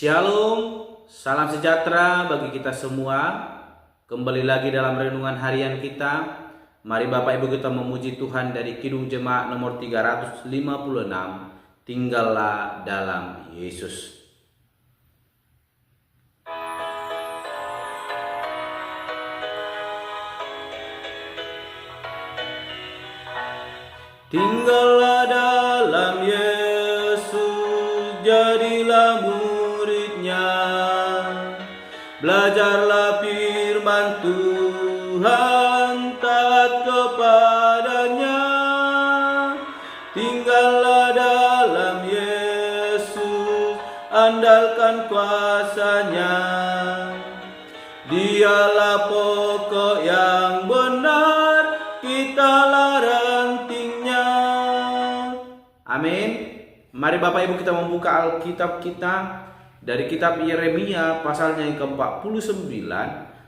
Shalom, salam sejahtera bagi kita semua. Kembali lagi dalam renungan harian kita. Mari Bapak Ibu kita memuji Tuhan dari Kidung Jemaat nomor 356, Tinggallah dalam Yesus. Tinggallah dalam Yesus, jadilah muridnya. Belajarlah firman Tuhan, taat kepadanya. Tinggallah dalam Yesus, andalkan kuasanya. Dialah pokok yang benar, kitalah rantingnya. Amin. Mari Bapak Ibu kita membuka Alkitab kita dari kitab Yeremia pasalnya yang ke-49,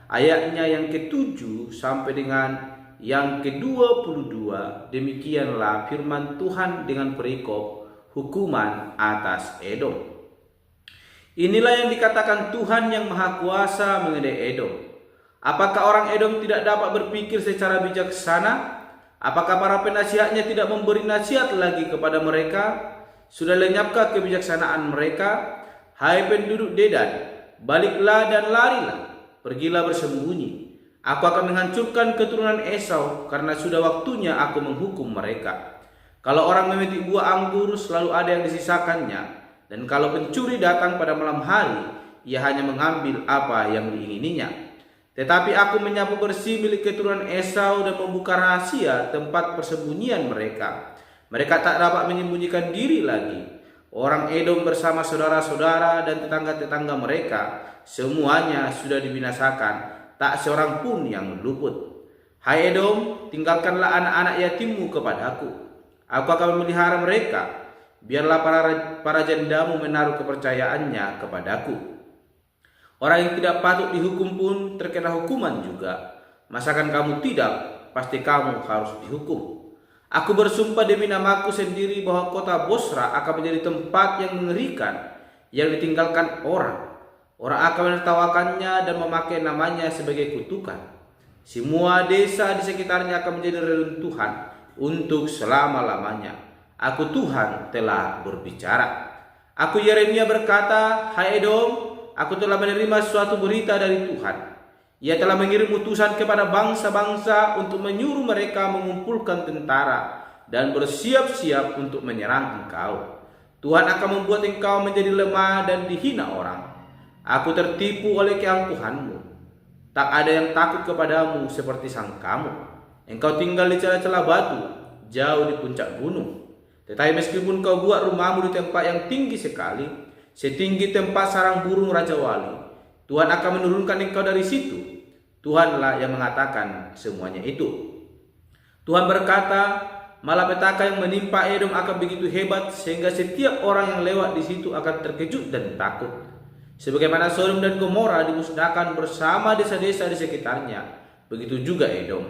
ayatnya yang ke-7 sampai dengan yang ke-22. Demikianlah firman Tuhan dengan perikop hukuman atas Edom. Inilah yang dikatakan Tuhan yang Maha Kuasa mengenai Edom. Apakah orang Edom tidak dapat berpikir secara bijaksana? Apakah para penasihatnya tidak memberi nasihat lagi kepada mereka? Sudah lenyapkah kebijaksanaan mereka? Hai penduduk Dedan, baliklah dan larilah, pergilah bersembunyi. Aku akan menghancurkan keturunan Esau, karena sudah waktunya aku menghukum mereka. Kalau orang memetik buah anggur, selalu ada yang disisakannya. Dan kalau pencuri datang pada malam hari, ia hanya mengambil apa yang diingininya. Tetapi aku menyapu bersih milik keturunan Esau dan membuka rahasia tempat persembunyian mereka. Mereka tak dapat menyembunyikan diri lagi. Orang Edom bersama saudara-saudara dan tetangga-tetangga mereka, semuanya sudah dibinasakan, tak seorang pun yang luput. Hai Edom, tinggalkanlah anak-anak yatimmu kepadaku. Aku akan memelihara mereka. Biarlah para jendamu menaruh kepercayaannya kepadaku. Orang yang tidak patut dihukum pun terkena hukuman juga. Masakan kamu tidak, pasti kamu harus dihukum. Aku bersumpah demi namaku sendiri bahwa kota Bosra akan menjadi tempat yang mengerikan, yang ditinggalkan orang. Orang akan menertawakannya dan memakai namanya sebagai kutukan. Semua desa di sekitarnya akan menjadi reruntuhan untuk selama-lamanya. Aku Tuhan telah berbicara. Aku Yeremia berkata, hai Edom, aku telah menerima suatu berita dari Tuhan. Ia telah mengirim utusan kepada bangsa-bangsa untuk menyuruh mereka mengumpulkan tentara dan bersiap-siap untuk menyerang engkau. Tuhan akan membuat engkau menjadi lemah dan dihina orang. Aku tertipu oleh keangkuhanmu. Tak ada yang takut kepadamu seperti sangkamu. Engkau tinggal di celah-celah batu, jauh di puncak gunung. Tetapi meskipun kau buat rumahmu di tempat yang tinggi sekali, setinggi tempat sarang burung Raja Wali, Tuhan akan menurunkan engkau dari situ. Tuhanlah yang mengatakan semuanya itu. Tuhan berkata, malapetaka yang menimpa Edom akan begitu hebat sehingga setiap orang yang lewat di situ akan terkejut dan takut. Sebagaimana Sodom dan Gomora dimusnahkan bersama desa-desa di sekitarnya, begitu juga Edom.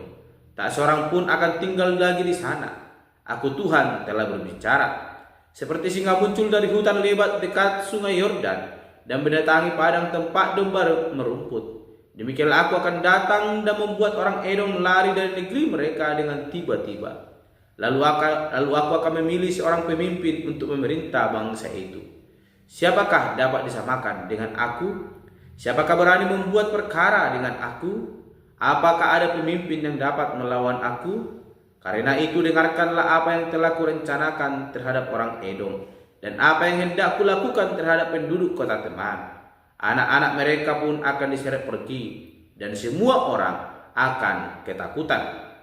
Tak seorang pun akan tinggal lagi di sana. Aku Tuhan telah berbicara. Seperti singa muncul dari hutan lebat dekat sungai Yordan dan mendatangi padang tempat domba merumput. Demikianlah aku akan datang dan membuat orang Edom lari dari negeri mereka dengan tiba-tiba. Lalu aku akan memilih seorang pemimpin untuk memerintah bangsa itu. Siapakah dapat disamakan dengan aku? Siapakah berani membuat perkara dengan aku? Apakah ada pemimpin yang dapat melawan aku? Karena itu dengarkanlah apa yang telah kurencanakan terhadap orang Edom, dan apa yang hendak kulakukan terhadap penduduk kota Teman. Anak-anak mereka pun akan diseret pergi, dan semua orang akan ketakutan.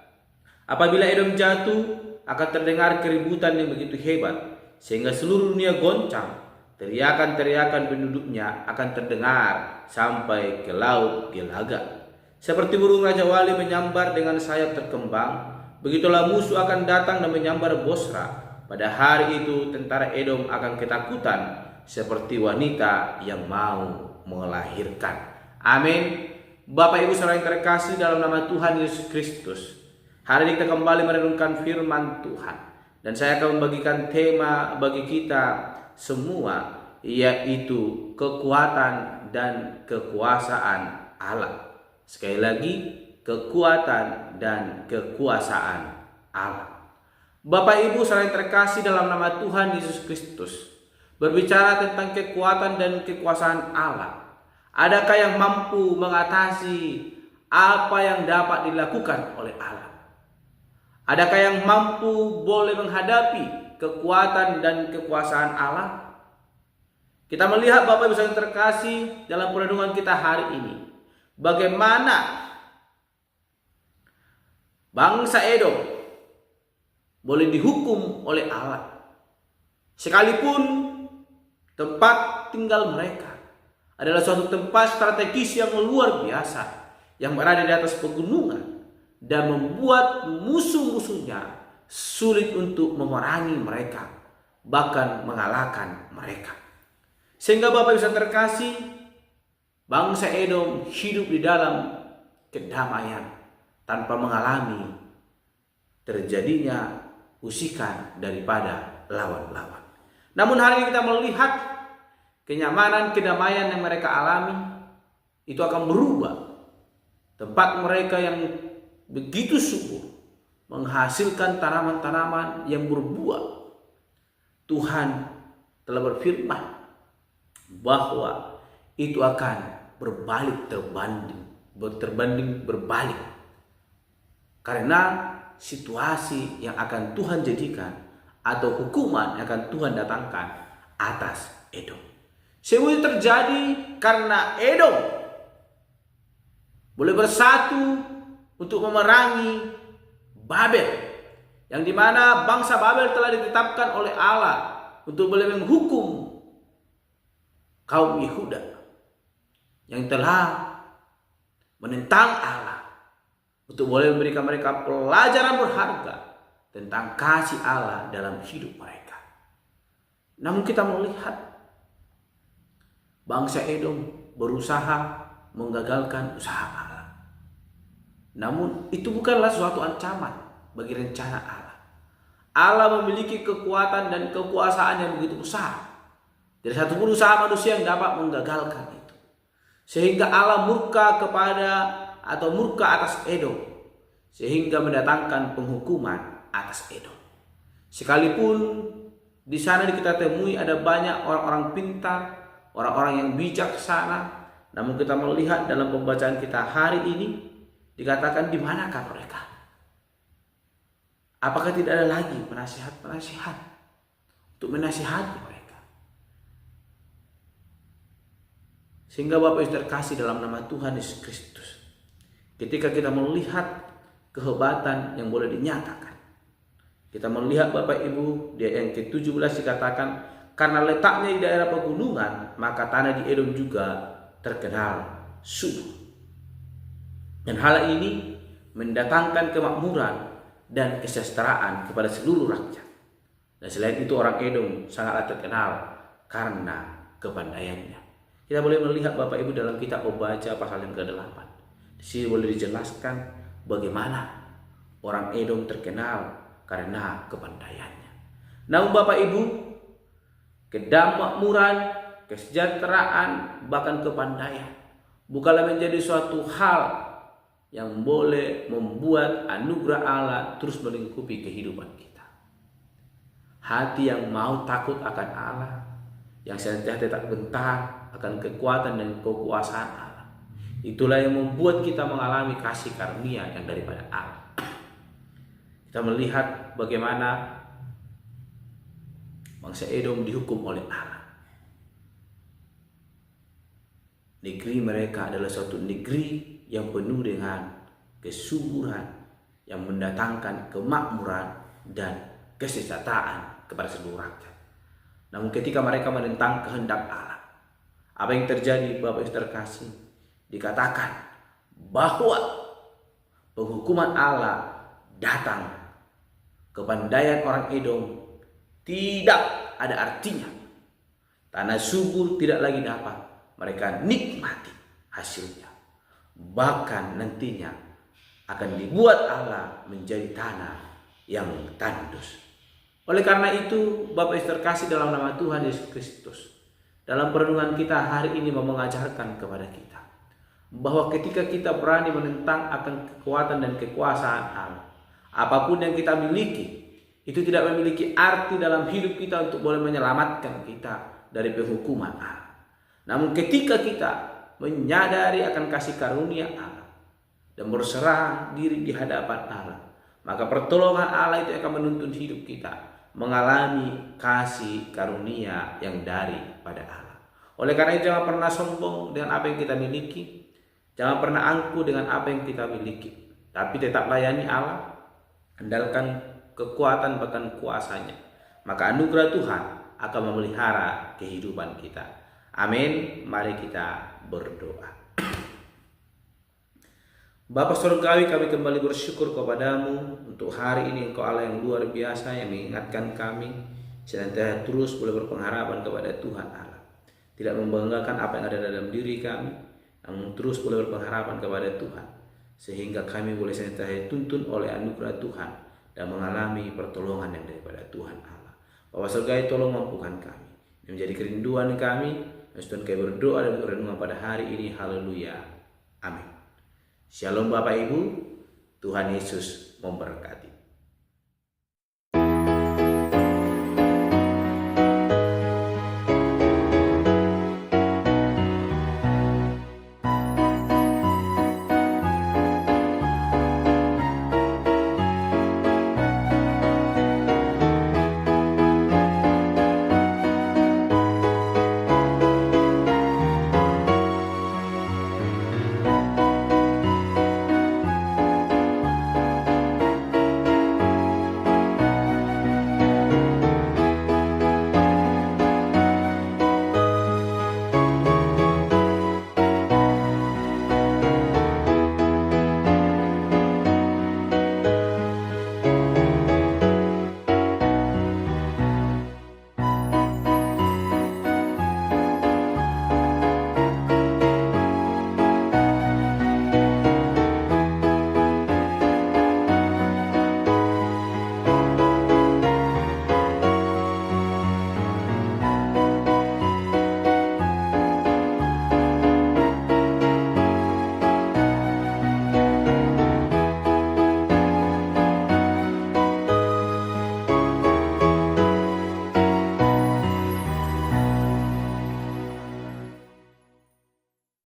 Apabila Edom jatuh, akan terdengar keributan yang begitu hebat, sehingga seluruh dunia goncang. Teriakan-teriakan penduduknya akan terdengar sampai ke laut Gelaga. Seperti burung Raja Wali menyambar dengan sayap terkembang, begitulah musuh akan datang dan menyambar Bosra. Pada hari itu tentara Edom akan ketakutan seperti wanita yang mau melahirkan. Amin. Bapak Ibu saudara yang terkasih dalam nama Tuhan Yesus Kristus, hari ini kita kembali merenungkan firman Tuhan, dan saya akan membagikan tema bagi kita semua, yaitu kekuatan dan kekuasaan Allah. Sekali lagi, kekuatan dan kekuasaan Allah. Bapak Ibu saudara yang terkasih dalam nama Tuhan Yesus Kristus, berbicara tentang kekuatan dan kekuasaan Allah. Adakah yang mampu mengatasi apa yang dapat dilakukan oleh Allah? Adakah yang mampu boleh menghadapi kekuatan dan kekuasaan Allah? Kita melihat Bapak Ibu saudara yang terkasih dalam perenungan kita hari ini, bagaimana bangsa Edom boleh dihukum oleh Allah, sekalipun tempat tinggal mereka adalah suatu tempat strategis yang luar biasa, yang berada di atas pegunungan dan membuat musuh-musuhnya sulit untuk memerangi mereka, bahkan mengalahkan mereka. Sehingga Bapak Ibu terkasih, bangsa Edom hidup di dalam kedamaian tanpa mengalami terjadinya usikan daripada lawan-lawan. Namun hari ini kita melihat kenyamanan, kedamaian yang mereka alami itu akan berubah. Tempat mereka yang begitu subur, menghasilkan tanaman-tanaman yang berbuah. Tuhan telah berfirman bahwa itu akan terbanding berbalik. Karena situasi yang akan Tuhan jadikan atau hukuman yang akan Tuhan datangkan atas Edom. Semua itu terjadi karena Edom boleh bersatu untuk memerangi Babel, yang dimana bangsa Babel telah ditetapkan oleh Allah untuk boleh menghukum kaum Yehuda yang telah menentang Allah, untuk boleh memberikan mereka pelajaran berharga tentang kasih Allah dalam hidup mereka. Namun kita melihat bangsa Edom berusaha menggagalkan usaha Allah. Namun itu bukanlah suatu ancaman bagi rencana Allah. Allah memiliki kekuatan dan kekuasaan yang begitu besar. Tidak satupun usaha manusia yang dapat menggagalkan itu. Sehingga Allah murka atas Edom, sehingga mendatangkan penghukuman atas Edom. Sekalipun di sana kita temui ada banyak orang-orang pintar, orang-orang yang bijaksana, namun kita melihat dalam pembacaan kita hari ini dikatakan di manakah mereka? Apakah tidak ada lagi penasihat-penasihat untuk menasihati mereka? Sehingga Bapak Ibu terkasih dalam nama Tuhan Yesus Kristus, ketika kita melihat kehebatan yang boleh dinyatakan, kita melihat Bapak Ibu di ayat yang ke-17 dikatakan, karena letaknya di daerah pegunungan, maka tanah di Edom juga terkenal subur. Dan hal ini mendatangkan kemakmuran dan kesejahteraan kepada seluruh rakyat. Dan selain itu orang Edom sangatlah terkenal karena kepandaiannya. Kita boleh melihat Bapak Ibu dalam kitab Pembaca pasal yang ke-8. Di sini boleh dijelaskan bagaimana orang Edom terkenal karena kepandaiannya. Namun Bapak Ibu, kemakmuran, kesejahteraan, bahkan kepandaian bukanlah menjadi suatu hal yang boleh membuat anugerah Allah terus melingkupi kehidupan kita. Hati yang mau takut akan Allah, yang senantiasa tak gentar akan kekuatan dan kekuasaan Allah, itulah yang membuat kita mengalami kasih karunia yang daripada Allah. Kita melihat bagaimana bangsa Edom dihukum oleh Allah. Negeri mereka adalah suatu negeri yang penuh dengan kesuburan, yang mendatangkan kemakmuran dan kesejahteraan kepada seluruh rakyat. Namun ketika mereka menentang kehendak Allah, apa yang terjadi Bapak Ibu terkasih? Dikatakan bahwa penghukuman Allah datang. Kepandaian orang Edom tidak ada artinya. Tanah subur tidak lagi dapat mereka nikmati hasilnya. Bahkan nantinya akan dibuat Allah menjadi tanah yang tandus. Oleh karena itu Bapak Ibu terkasih dalam nama Tuhan Yesus Kristus, dalam perenungan kita hari ini mau mengajarkan kepada kita bahwa ketika kita berani menentang akan kekuatan dan kekuasaan Allah, apapun yang kita miliki, itu tidak memiliki arti dalam hidup kita untuk boleh menyelamatkan kita dari penghukuman Allah. Namun ketika kita menyadari akan kasih karunia Allah dan berserah diri di hadapan Allah, maka pertolongan Allah itu akan menuntun hidup kita mengalami kasih karunia yang daripada Allah. Oleh karena itu jangan pernah sombong dengan apa yang kita miliki, jangan pernah angkuh dengan apa yang kita miliki, tapi tetap layani Allah, andalkan kekuatan bahkan kuasanya, maka anugerah Tuhan akan memelihara kehidupan kita. Amin. Mari kita berdoa. Bapa Surgawi, kami kembali bersyukur kepadamu untuk hari ini. Engkau Allah yang luar biasa yang mengingatkan kami senantiasa terus boleh berpengharapan kepada Tuhan Allah, tidak membanggakan apa yang ada dalam diri kami, namun terus boleh berpengharapan kepada Tuhan, sehingga kami boleh senantiasa dituntun oleh anugerah Tuhan dan mengalami pertolongan yang daripada Tuhan Allah. Bapa Surgawi, tolong mampukan kami, yang menjadi kerinduan kami. Tuhan, kami berdoa dan berenungan pada hari ini. Haleluya. Amin. Shalom Bapak Ibu, Tuhan Yesus memberkati.